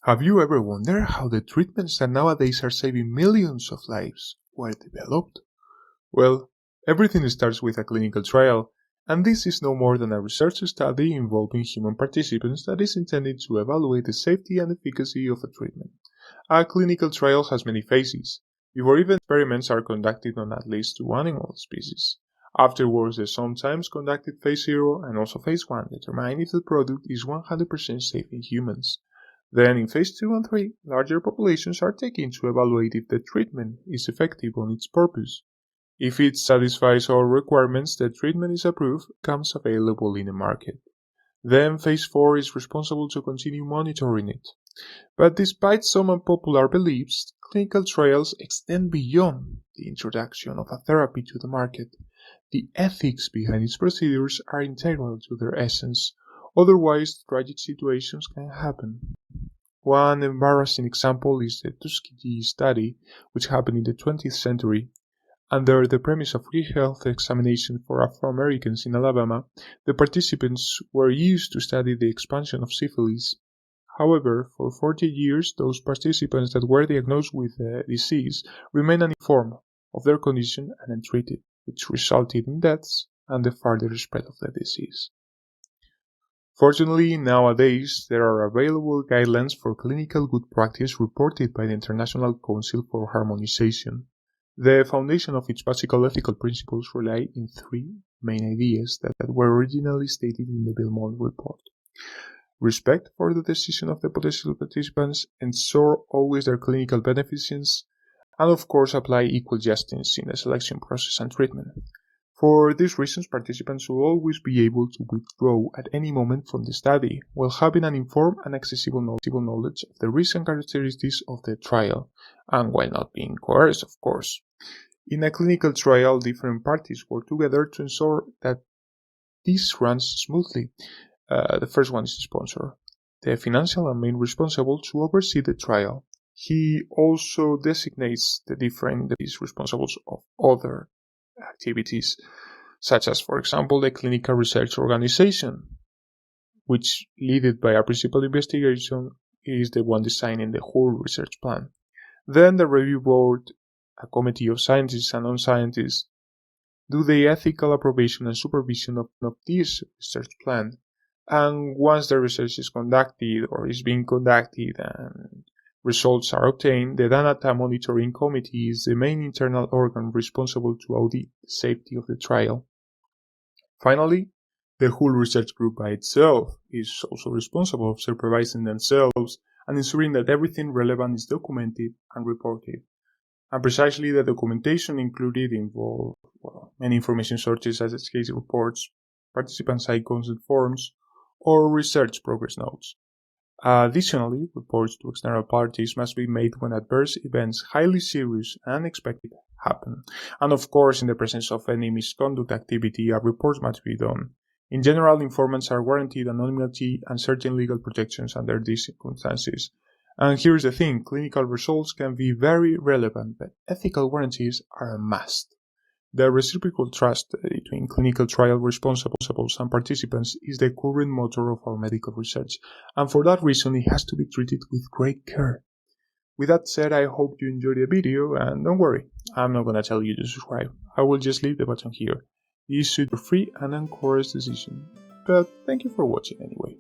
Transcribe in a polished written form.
Have you ever wondered how the treatments that nowadays are saving millions of lives were developed? Well, everything starts with a clinical trial, and this is no more than a research study involving human participants that is intended to evaluate the safety and efficacy of a treatment. A clinical trial has many phases. Before even experiments are conducted on at least 2 animal species. Afterwards, the sometimes conducted phase 0 and also phase 1 determine if the product is 100% safe in humans. Then in phase 2 and 3, larger populations are taken to evaluate if the treatment is effective on its purpose. If it satisfies all requirements, the treatment is approved and becomes available in the market. Then phase 4 is responsible to continue monitoring it. But despite some unpopular beliefs, clinical trials extend beyond the introduction of a therapy to the market. The ethics behind its procedures are integral to their essence, otherwise tragic situations can happen. One embarrassing example is the Tuskegee study, which happened in the 20th century. Under the premise of free health examination for Afro-Americans in Alabama, the participants were used to study the expansion of syphilis. However, for 40 years, those participants that were diagnosed with the disease remained uninformed of their condition and untreated, which resulted in deaths and the further spread of the disease. Fortunately, nowadays, there are available guidelines for clinical good practice reported by the International Council for Harmonization. The foundation of its basic ethical principles rely in 3 main ideas that were originally stated in the Belmont Report. Respect for the decision of the potential participants, ensure always their clinical beneficence, and of course apply equal justice in the selection process and treatment. For these reasons, participants will always be able to withdraw at any moment from the study, while having an informed and accessible knowledge of the risks and characteristics of the trial, and while not being coerced, of course. In a clinical trial, different parties work together to ensure that this runs smoothly. The first one is the sponsor, the financial and main responsible to oversee the trial. He also designates the different responsibles of other activities, such as, for example, the clinical research organization, which, led by a principal investigation, is the one designing the whole research plan. Then the review board, a committee of scientists and non-scientists, do the ethical approbation and supervision of this research plan. And once the research is conducted or is being conducted and results are obtained, the data monitoring committee is the main internal organ responsible to audit the safety of the trial. Finally, the whole research group by itself is also responsible for supervising themselves and ensuring that everything relevant is documented and reported. And precisely the documentation included involve many information sources such as case reports, participant side consent forms, or research progress notes. Additionally, reports to external parties must be made when adverse events highly serious and unexpected happen. And of course, in the presence of any misconduct activity, a report must be done. In general, informants are guaranteed anonymity and certain legal protections under these circumstances. And here's the thing, clinical results can be very relevant, but ethical guarantees are a must. The reciprocal trust between clinical trial responsibles and participants is the current motor of our medical research, and for that reason it has to be treated with great care. With that said, I hope you enjoyed the video, and don't worry, I'm not gonna tell you to subscribe. I will just leave the button here. This is a free and uncoerced decision, but thank you for watching anyway.